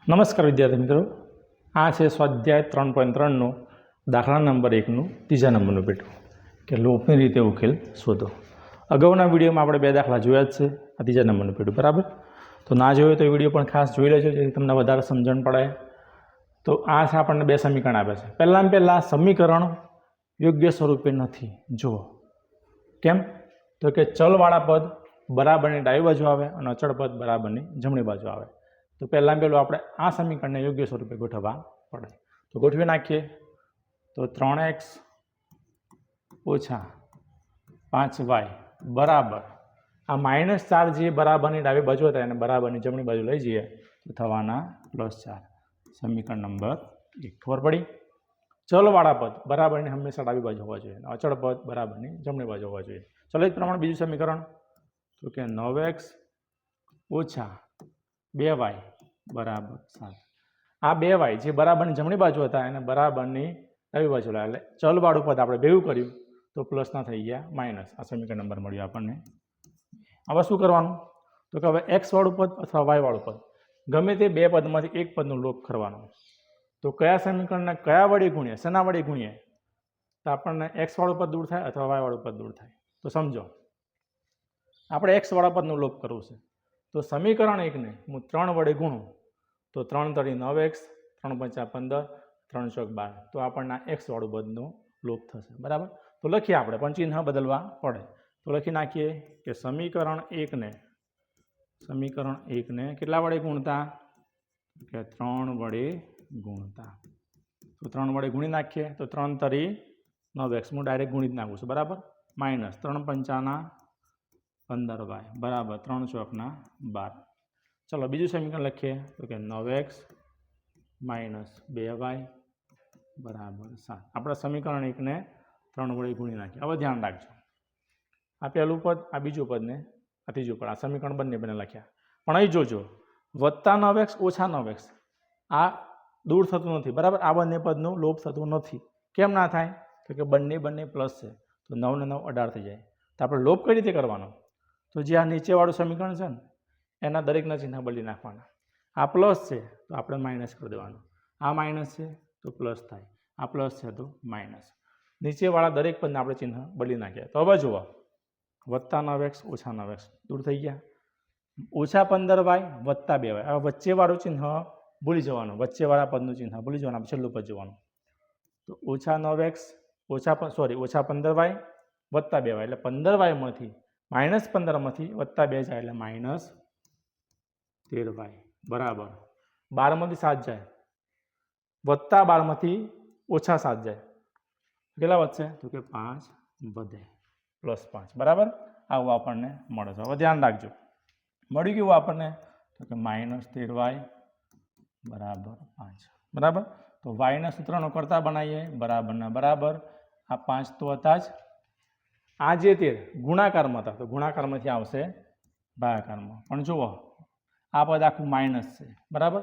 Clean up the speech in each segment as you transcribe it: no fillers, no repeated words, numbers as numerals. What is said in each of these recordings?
નમસ્કાર વિદ્યાર્થી મિત્રો, આ છે સ્વાધ્યાય 3.3નું દાખલા નંબર 1નું ત્રીજા નંબરનું પેટું કે લોપની રીતે ઉકેલ શોધો. અગાઉના વિડીયોમાં આપણે 2 દાખલા જોયા જ છે. આ ત્રીજા નંબરનું પેટું બરાબર. તો ના જોયો તો એ વિડીયો પણ ખાસ જોઈ લેજો જેથી તમને વધારે સમજણ પડે. તો આ છે આપણને 2 સમીકરણ આપે છે. પહેલાં સમીકરણ યોગ્ય સ્વરૂપે નથી. જુઓ કેમ, તો કે ચલવાળા પદ બરાબરની ડાબી બાજુ આવે અને અચળ પદ બરાબરની જમણી બાજુ આવે. તો પહેલાં આપણે આ સમીકરણને યોગ્ય સ્વરૂપે ગોઠવવા પડે. તો ગોઠવી નાખીએ. તો 3x - 5y બરાબર આ -4 જે બરાબરની ડાબી બાજુ હતા એને બરાબરની જમણી બાજુ લઈ જઈએ તો થવાના +4. સમીકરણ નંબર 1 ખબર પડી. ચલવાળા પદ બરાબરની હંમેશા ડાબી બાજુ હોવા જોઈએ, અચળ પદ બરાબરની જમણી બાજુ હોવા જોઈએ. ચલો એ જ પ્રમાણે બીજું સમીકરણ, તો કે 9x - 2y બરાબર 7. આ 2y જે બરાબરની જમણી બાજુ હતા એને બરાબરની ડાબી બાજુ લાવ્યા, એટલે ચલવાળું પદ આપણે ભેગું કર્યું તો પ્લસના થઈ ગયા માઇનસ. આ સમીકરણ નંબર મળ્યો આપણને. હવે શું કરવાનું, તો કે હવે x વાળું પદ અથવા y વાળું પદ ગમે તે 2 પદમાંથી એક પદનું લોપ કરવાનો. તો કયા સમીકરણને કયા વડે ગુણીએ, શેના વડે ગુણીએ તો આપણને x વાળું પદ દૂર થાય અથવા y વાળું પદ દૂર થાય. તો સમજો આપણે x વાળા પદનું લોપ કરવું છે. તો સમીકરણ 1ને હું 3 વડે ગુણું તો 3 તરી 9x, 3 પંચા 15, 3 ચોક 12. તો આપણને x વાળું પદનો લોપ થશે બરાબર. તો લખીએ આપણે, પણ ચિહ્ન બદલવા પડે. તો લખી નાખીએ કે સમીકરણ 1ને કેટલા વડે ગુણતા, કે 3 વડે ગુણતા. તો 3 વડે ગુણી નાખીએ તો 3 તરી 9x, હું ડાયરેક્ટ ગુણી જ નાખું છું બરાબર. માઇનસ 3 પંચાના 15y બરાબર 3 ચોકના 12. ચલો બીજું સમીકરણ લખીએ તો કે 9x - 2y બરાબર 7. આપણે સમીકરણ 1ને 3 વડે ગુણી નાખીએ. હવે ધ્યાન રાખજો, આ પહેલું પદ, આ બીજું પદ ને આ ત્રીજું પદ, આ સમીકરણ બંને લખ્યા. પણ અહીં જોજો, +9x - 9x આ દૂર થતું નથી બરાબર. આ બંને પદનું લોપ થતું નથી. કેમ ના થાય, તો કે બંને પ્લસ છે. તો 9 ને 9 18 થઈ જાય. તો આપણે લોપ કઈ રીતે કરવાનો, તો જે આ નીચેવાળું સમીકરણ છે ને એના દરેકના ચિહ્ન બદલી નાખવાના. આ પ્લસ છે તો આપણે માઇનસ કરી દેવાનું. આ માઇનસ છે તો પ્લસ થાય, આ પ્લસ છે તો માઇનસ. નીચેવાળા દરેક પદને આપણે ચિહ્ન બદલી નાખ્યા. તો હવે જુઓ, +9x - 9x દૂર થઈ ગયા. -15y + 2y. હવે વચ્ચેવાળું ચિહ્ન ભૂલી જવાનું, વચ્ચેવાળા પદનું ચિહ્ન ભૂલી જવાનું, છેલ્લું પદ જોવાનું. તો -9x -15y + 2y એટલે 15y માંથી -15 માંથી +2 જાય એટલે -13y બરાબર. 12 માંથી 7 જાય, +12 માંથી -7 જાય, કેટલા વધશે, તો કે 5 વધે, +5 બરાબર. આવું આપણને મળે છે. હવે ધ્યાન રાખજો, મળી ગયું આપણને, તો કે -13y બરાબર 5 બરાબર. તો વાયના સૂત્રનો કરતા બનાવીએ, બરાબરના બરાબર. આ 5 તો હતા જ, આ જે 13 ગુણાકારમાં હતા તો ગુણાકારમાંથી આવશે ભાગાકારમાં. પણ જુઓ આ પદ આખું માઇનસ છે બરાબર.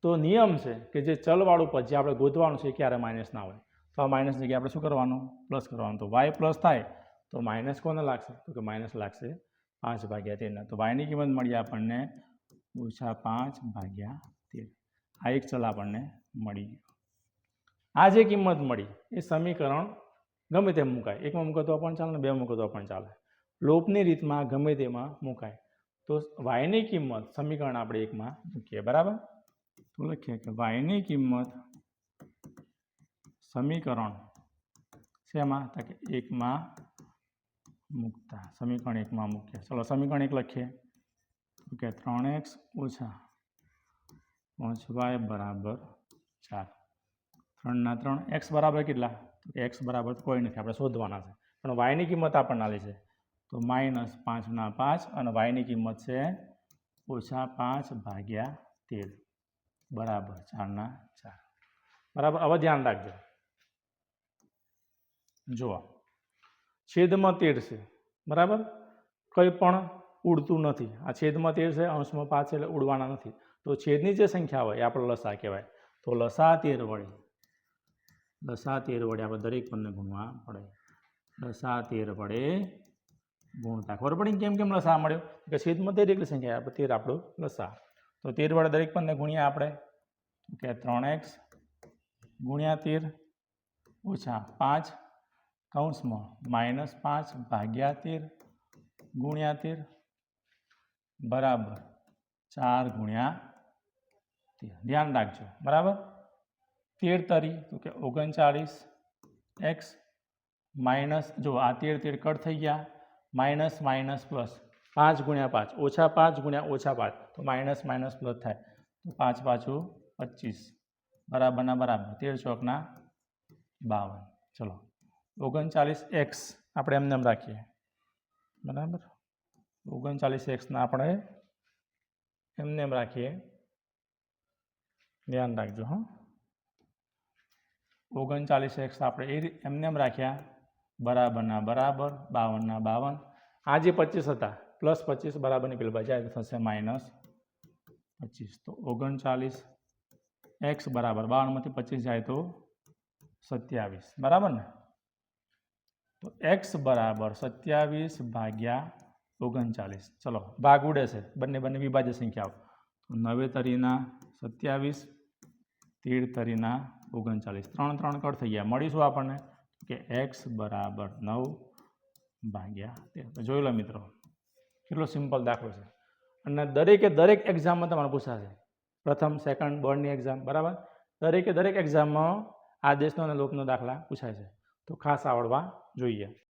તો નિયમ છે કે જે ચલવાળું પદ જે આપણે ગોતવાનું છે એ ક્યારે માઇનસ ના હોય. તો આ માઇનસ જગ્યાએ આપણે શું કરવાનું, પ્લસ કરવાનું. તો વાય પ્લસ થાય તો માઇનસ કોને લાગશે, તો કે માઇનસ લાગશે 5/13. તો વાયની કિંમત મળી આપણને -5/13. આ એક ચલ આપણને મળી ગયો. આ જે કિંમત મળી એ સમીકરણ ગમે તેમ મુકાય, 1માં મૂકો તો પણ ચાલે ને 2માં મૂકો તો પણ ચાલે. લોપની રીતમાં ગમે તેમાં મુકાય. તો વાયની કિંમત સમીકરણ આપણે 1માં મૂકીએ બરાબર. તો લખીએ કે વાયની કિંમત સમીકરણ શેમાં, તો કે 1માં મૂકતા, સમીકરણ 1માં મૂકીએ. ચલો સમીકરણ 1 લખીએ તો કે 3x - 5y બરાબર 4. 3 ના 3, x બરાબર કેટલા, તો કે x બરાબર કોઈ નથી, આપણે શોધવાના છે. પણ વાયની કિંમત આપણને આલી છે તો -5 ના 5 અને વાયની કિંમત છે -5/13 બરાબર 4 ના 4 બરાબર. હવે ધ્યાન રાખજો, જુઓ છેદમાં 13 છે બરાબર, કંઈ પણ ઉડતું નથી. આ છેદમાં 13 છે, અંશમાં 5 છે એટલે ઉડવાના નથી. તો છેદની જે સંખ્યા હોય એ આપણે લસા કહેવાય. તો લસા 13 વડે આપણે દરેક પદને ગુણવા પડે. લસા 13 વડે ગુણતા ખબર પડી કેમ લસા મળ્યો, કે છેદમાં 13 એટલી સંખ્યા આપણે 13 આપણું લસા. તો 13 વડે દરેક પદને ગુણ્યા આપણે કે 3x ગુણ્યા 13 ઓછા 5 કૌંસમાં -5 ભાગ્યા 13 ગુણ્યા 13 બરાબર 4 ગુણ્યા 13. ધ્યાન રાખજો બરાબર. 13 તરી તો કે 39x માઇનસ, જો આ 13 કટ થઈ ગયા, માઇનસ માઇનસ પ્લસ 5 ગુણ્યા 5 ઓછા 5 ગુણ્યા ઓછા 5 તો માઇનસ માઇનસ પ્લસ થાય તો 5 પાછું 25 બરાબરના બરાબર 13 ચોકના 52. ચલો 39x આપણે એમને એમ રાખીએ બરાબર. 39xના આપણે એમને એમ રાખીએ, ધ્યાન રાખજો હા. 39x આપણે એમને એમ રાખ્યા બરાબરના બરાબર 52ના 52. આ જે 25 હતા પ્લસ 25 બરાબરની પેલી બાજુ જાય તો થશે -25. તો 39x બરાબર 52માંથી 25 જાય તો 27 બરાબર ને. તો x બરાબર 27 ભાગ્યા 39. ચલો ભાગ ઉડે છે, બંને વિભાજ્ય સંખ્યાઓ. તો 9 તરીના 27, 13 તરીના 39, 3 3 કટ થઈ ગયા. મળીશું આપણને કે x બરાબર 9 ભાગ્યા 13. તો જોઈ લો મિત્રો કેટલો સિમ્પલ દાખલો છે, અને દરેક એક્ઝામમાં તમારે પૂછાશે. પ્રથમ સેકન્ડ બોર્ડની એક્ઝામ બરાબર, દરેક એક્ઝામમાં આદેશનો અને લોકનો દાખલા પૂછાય છે, તો ખાસ આવડવા જોઈએ.